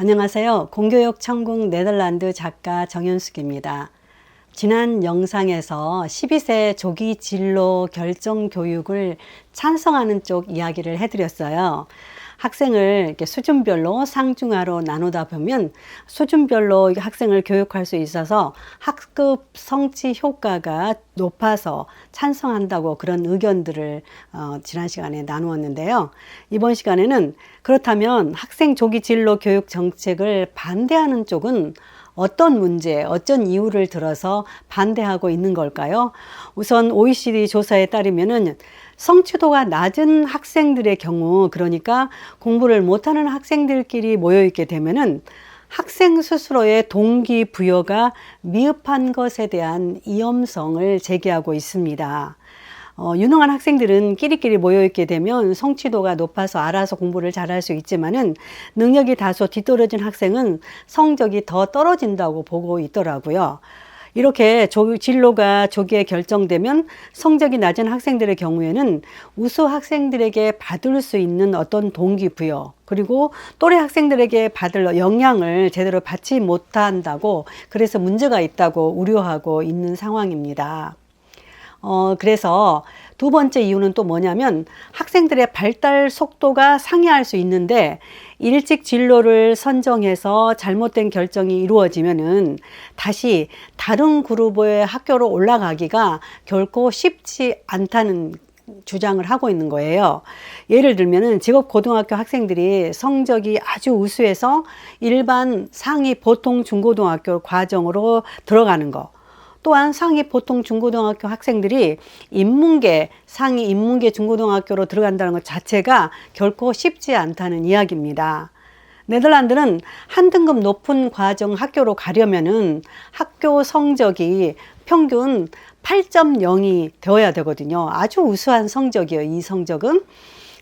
안녕하세요. 공교육 천국 네덜란드 작가 정현숙입니다. 지난 영상에서 12세 조기 진로 결정 교육을 찬성하는 쪽 이야기를 해드렸어요. 학생을 이렇게 수준별로 상중하로 나누다 보면 수준별로 학생을 교육할 수 있어서 학급 성취 효과가 높아서 찬성한다고 그런 의견들을 지난 시간에 나누었는데요. 이번 시간에는 그렇다면 학생 조기 진로 교육 정책을 반대하는 쪽은 어떤 문제, 어떤 이유를 들어서 반대하고 있는 걸까요? 우선 OECD 조사에 따르면은 성취도가 낮은 학생들의 경우, 그러니까 공부를 못하는 학생들끼리 모여있게 되면은 학생 스스로의 동기부여가 미흡한 것에 대한 위험성을 제기하고 있습니다. 유능한 학생들은 끼리끼리 모여있게 되면 성취도가 높아서 알아서 공부를 잘할 수 있지만은 능력이 다소 뒤떨어진 학생은 성적이 더 떨어진다고 보고 있더라고요. 이렇게 진로가 조기에 결정되면 성적이 낮은 학생들의 경우에는 우수 학생들에게 받을 수 있는 어떤 동기부여, 그리고 또래 학생들에게 받을 영향을 제대로 받지 못한다고, 그래서 문제가 있다고 우려하고 있는 상황입니다. 그래서 두 번째 이유는 또 뭐냐면 학생들의 발달 속도가 상회할 수 있는데 일찍 진로를 선정해서 잘못된 결정이 이루어지면은 다시 다른 그룹의 학교로 올라가기가 결코 쉽지 않다는 주장을 하고 있는 거예요. 예를 들면은 직업고등학교 학생들이 성적이 아주 우수해서 일반 상위 보통 중고등학교 과정으로 들어가는 거, 또한 상위 보통 중고등학교 학생들이 상위 인문계 중고등학교로 들어간다는 것 자체가 결코 쉽지 않다는 이야기입니다. 네덜란드는 한 등급 높은 과정 학교로 가려면은 학교 성적이 평균 8.0이 되어야 되거든요. 아주 우수한 성적이에요, 이 성적은.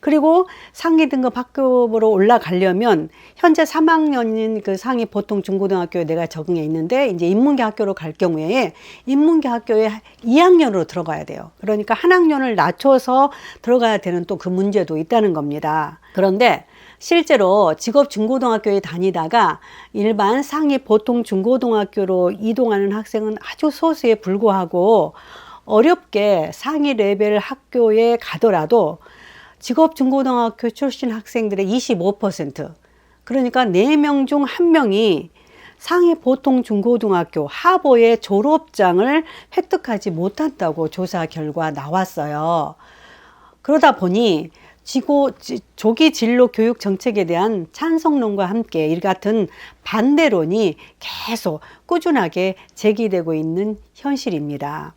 그리고 상위 등급 학급으로 올라가려면 현재 3학년인 그 상위 보통 중고등학교에 내가 적응해 있는데 이제 인문계 학교로 갈 경우에 인문계 학교에 2학년으로 들어가야 돼요. 그러니까 한 학년을 낮춰서 들어가야 되는 또 그 문제도 있다는 겁니다. 그런데 실제로 직업 중고등학교에 다니다가 일반 상위 보통 중고등학교로 이동하는 학생은 아주 소수에 불구하고 어렵게 상위 레벨 학교에 가더라도 직업 중고등학교 출신 학생들의 25%, 그러니까 4명 중 1명이 상위 보통 중고등학교 하버의 졸업장을 획득하지 못한다고 조사 결과 나왔어요. 그러다 보니 조기 진로 교육 정책에 대한 찬성론과 함께 이 같은 반대론이 계속 꾸준하게 제기되고 있는 현실입니다.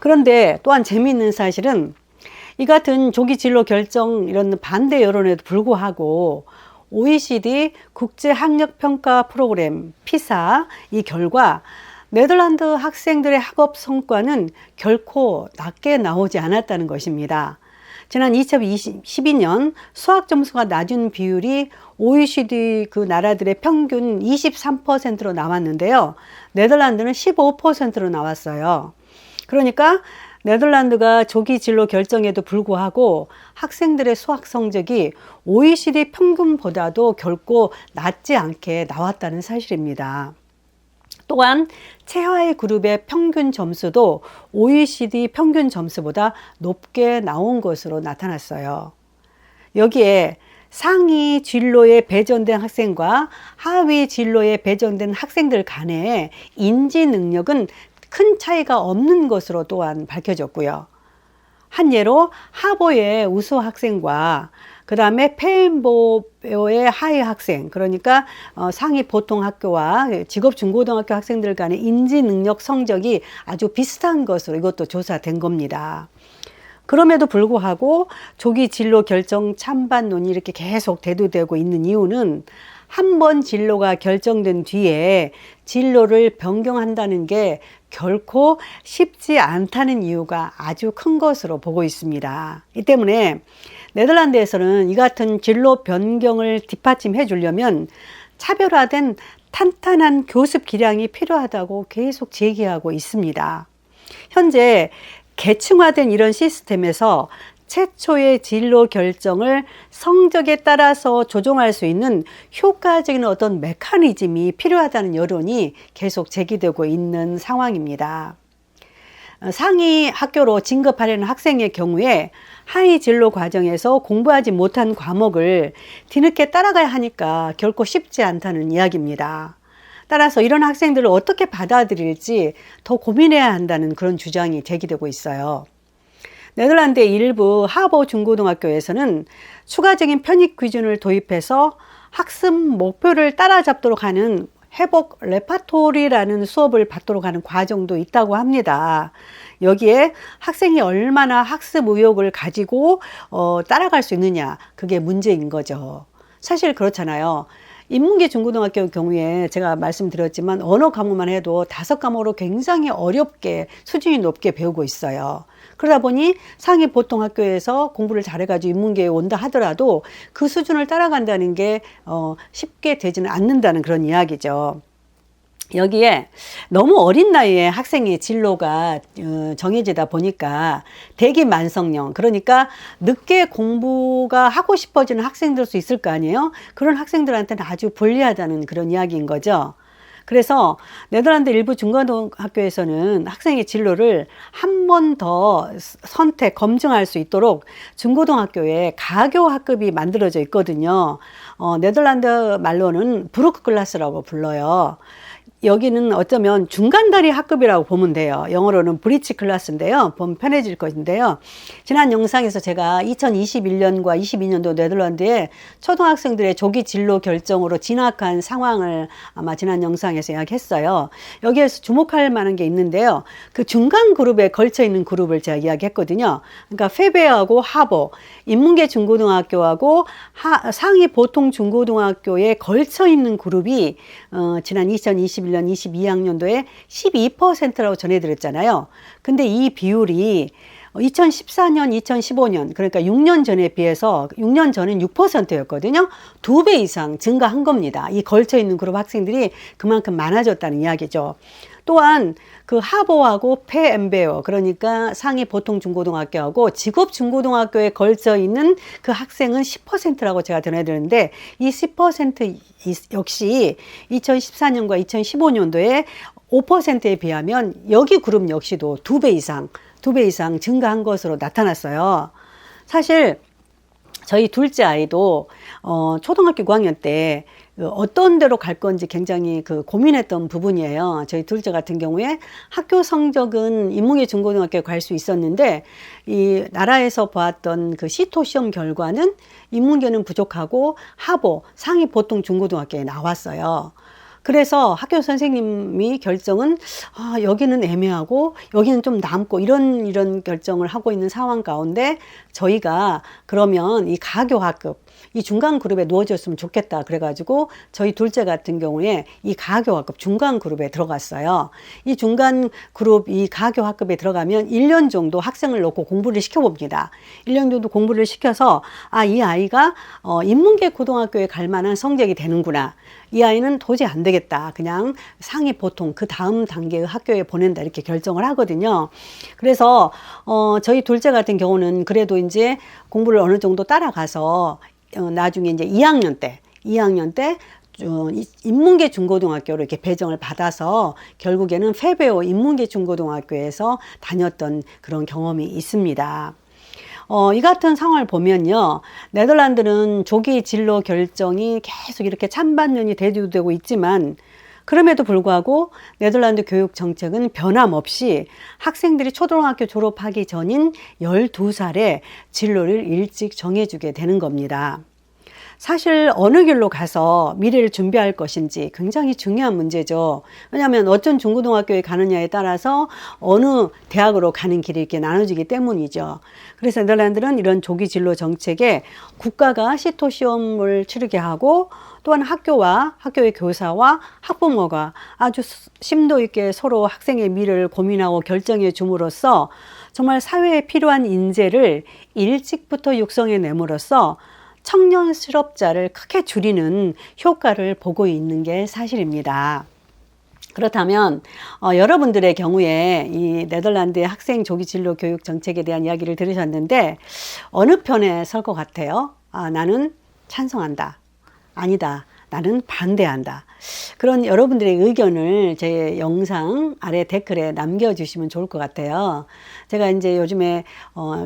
그런데 또한 재미있는 사실은 이 같은 조기 진로 결정 이런 반대 여론에도 불구하고 OECD 국제학력평가 프로그램 피사 이 결과 네덜란드 학생들의 학업 성과는 결코 낮게 나오지 않았다는 것입니다. 지난 2012년 수학 점수가 낮은 비율이 OECD 그 나라들의 평균 23%로 나왔는데요. 네덜란드는 15%로 나왔어요. 그러니까 네덜란드가 조기 진로 결정에도 불구하고 학생들의 수학 성적이 OECD 평균보다도 결코 낮지 않게 나왔다는 사실입니다. 또한 체하의 그룹의 평균 점수도 OECD 평균 점수보다 높게 나온 것으로 나타났어요. 여기에 상위 진로에 배정된 학생과 하위 진로에 배정된 학생들 간의 인지 능력은 큰 차이가 없는 것으로 또한 밝혀졌고요. 한 예로 하버의 우수 학생과 그 다음에 페인보의 하위 학생, 그러니까 상위 보통 학교와 직업 중고등학교 학생들 간의 인지 능력 성적이 아주 비슷한 것으로 이것도 조사된 겁니다. 그럼에도 불구하고 조기 진로 결정 찬반론이 이렇게 계속 대두되고 있는 이유는 한 번 진로가 결정된 뒤에 진로를 변경한다는 게 결코 쉽지 않다는 이유가 아주 큰 것으로 보고 있습니다. 이 때문에 네덜란드에서는 이 같은 진로 변경을 뒷받침해 주려면 차별화된 탄탄한 교습 기량이 필요하다고 계속 제기하고 있습니다. 현재 계층화된 이런 시스템에서 최초의 진로 결정을 성적에 따라서 조정할 수 있는 효과적인 어떤 메커니즘이 필요하다는 여론이 계속 제기되고 있는 상황입니다. 상위 학교로 진급하려는 학생의 경우에 하위 진로 과정에서 공부하지 못한 과목을 뒤늦게 따라가야 하니까 결코 쉽지 않다는 이야기입니다. 따라서 이런 학생들을 어떻게 받아들일지 더 고민해야 한다는 그런 주장이 제기되고 있어요. 네덜란드의 일부 하버 중고등학교에서는 추가적인 편입 기준을 도입해서 학습 목표를 따라잡도록 하는 회복 레파토리라는 수업을 받도록 하는 과정도 있다고 합니다. 여기에 학생이 얼마나 학습 의욕을 가지고 따라갈 수 있느냐, 그게 문제인 거죠. 사실 그렇잖아요. 인문계 중고등학교 경우에 제가 말씀드렸지만 언어 과목만 해도 5과목으로 굉장히 어렵게 수준이 높게 배우고 있어요. 그러다 보니 상위 보통 학교에서 공부를 잘해가지고 인문계에 온다 하더라도 그 수준을 따라간다는 게 쉽게 되지는 않는다는 그런 이야기죠. 여기에 너무 어린 나이에 학생의 진로가 정해지다 보니까 대기만성형, 그러니까 늦게 공부가 하고 싶어지는 학생들 수 있을 거 아니에요. 그런 학생들한테는 아주 불리하다는 그런 이야기인 거죠. 그래서 네덜란드 일부 중고등학교에서는 학생의 진로를 한 번 더 선택, 검증할 수 있도록 중고등학교에 가교 학급이 만들어져 있거든요. 네덜란드 말로는 브루크 클래스라고 불러요. 여기는 어쩌면 중간다리 학급이라고 보면 돼요. 영어로는 브리치 클래스인데요. 보면 편해질 것인데요. 지난 영상에서 제가 2021년과 22년도 네덜란드의 초등학생들의 조기 진로 결정으로 진학한 상황을 아마 지난 영상에서 이야기했어요. 여기에서 주목할 만한 게 있는데요. 그 중간 그룹에 걸쳐 있는 그룹을 제가 이야기했거든요. 그러니까 페베하고 하버, 인문계 중고등학교하고 상위 보통 중고등학교에 걸쳐 있는 그룹이 지난 2021년 22학년도에 12%라고 전해드렸잖아요. 근데 이 비율이 2014년, 2015년, 그러니까 6년 전에 비해서 6년 전엔 6%였거든요. 2배 이상 증가한 겁니다. 이 걸쳐 있는 그룹 학생들이 그만큼 많아졌다는 이야기죠. 또한 그 하버하고 페엠베어, 그러니까 상위 보통 중고등학교하고 직업 중고등학교에 걸쳐 있는 그 학생은 10%라고 제가 전해드렸는데, 이 10% 역시 2014년과 2015년도에 5%에 비하면 여기 그룹 역시도 2배 이상 증가한 것으로 나타났어요. 사실 저희 둘째 아이도 초등학교 9학년 때 어떤 데로 갈 건지 굉장히 고민했던 부분이에요. 저희 둘째 같은 경우에 학교 성적은 인문계 중고등학교에 갈 수 있었는데, 이 나라에서 보았던 그 시토 시험 결과는 인문계는 부족하고 하버 상위 보통 중고등학교에 나왔어요. 그래서 학교 선생님이 결정은 여기는 애매하고 여기는 좀 남고 이런 결정을 하고 있는 상황 가운데, 저희가 그러면 이 가교학급, 이 중간 그룹에 넣어줬으면 좋겠다 그래가지고 저희 둘째 같은 경우에 이 가교학급 중간 그룹에 들어갔어요. 이 중간 그룹, 이 가교학급에 들어가면 1년 정도 학생을 놓고 공부를 시켜봅니다. 1년 정도 공부를 시켜서 이 아이가 인문계 고등학교에 갈 만한 성적이 되는구나, 이 아이는 도저히 안 되겠다, 그냥 상위 보통 그 다음 단계의 학교에 보낸다, 이렇게 결정을 하거든요. 그래서 저희 둘째 같은 경우는 그래도 이제 공부를 어느 정도 따라가서 나중에 이제 2학년 때 인문계 중고등학교로 이렇게 배정을 받아서 결국에는 페베오 인문계 중고등학교에서 다녔던 그런 경험이 있습니다. 이 같은 상황을 보면요, 네덜란드는 조기 진로 결정이 계속 이렇게 찬반전이 대두되고 있지만, 그럼에도 불구하고 네덜란드 교육 정책은 변함없이 학생들이 초등학교 졸업하기 전인 12살에 진로를 일찍 정해주게 되는 겁니다. 사실 어느 길로 가서 미래를 준비할 것인지 굉장히 중요한 문제죠. 왜냐하면 어떤 중고등학교에 가느냐에 따라서 어느 대학으로 가는 길이 이렇게 나눠지기 때문이죠. 그래서 네덜란드는 이런 조기 진로 정책에 국가가 시토 시험을 치르게 하고, 또한 학교와 학교의 교사와 학부모가 아주 심도 있게 서로 학생의 미래를 고민하고 결정해 줌으로써 정말 사회에 필요한 인재를 일찍부터 육성해 내므로써 청년 실업자를 크게 줄이는 효과를 보고 있는 게 사실입니다. 그렇다면 여러분들의 경우에 이 네덜란드의 학생 조기 진로 교육 정책에 대한 이야기를 들으셨는데 어느 편에 설 것 같아요? 나는 찬성한다. 아니다. 나는 반대한다. 그런 여러분들의 의견을 제 영상 아래 댓글에 남겨주시면 좋을 것 같아요. 제가 이제 요즘에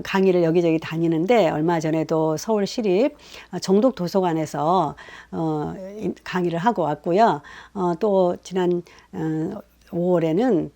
강의를 여기저기 다니는데 얼마 전에도 서울시립 정독도서관에서 강의를 하고 왔고요. 또 지난 5월에는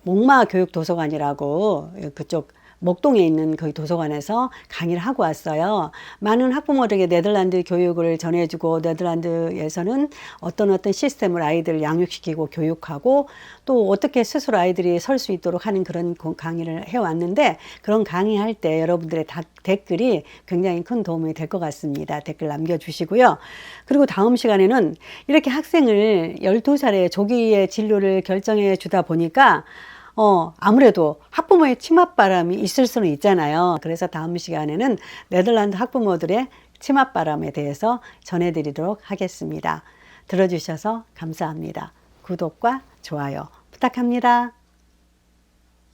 목마교육도서관이라고 그쪽 목동에 있는 그 도서관에서 강의를 하고 왔어요. 많은 학부모들에게 네덜란드 교육을 전해주고 네덜란드에서는 어떤 시스템을 아이들을 양육시키고 교육하고 또 어떻게 스스로 아이들이 설 수 있도록 하는 그런 강의를 해왔는데 그런 강의할 때 여러분들의 댓글이 굉장히 큰 도움이 될 것 같습니다. 댓글 남겨주시고요. 그리고 다음 시간에는 이렇게 학생을 12살에 조기에 진로를 결정해 주다 보니까 아무래도 학부모의 치맛바람이 있을 수는 있잖아요. 그래서 다음 시간에는 네덜란드 학부모들의 치맛바람에 대해서 전해드리도록 하겠습니다. 들어주셔서 감사합니다. 구독과 좋아요 부탁합니다.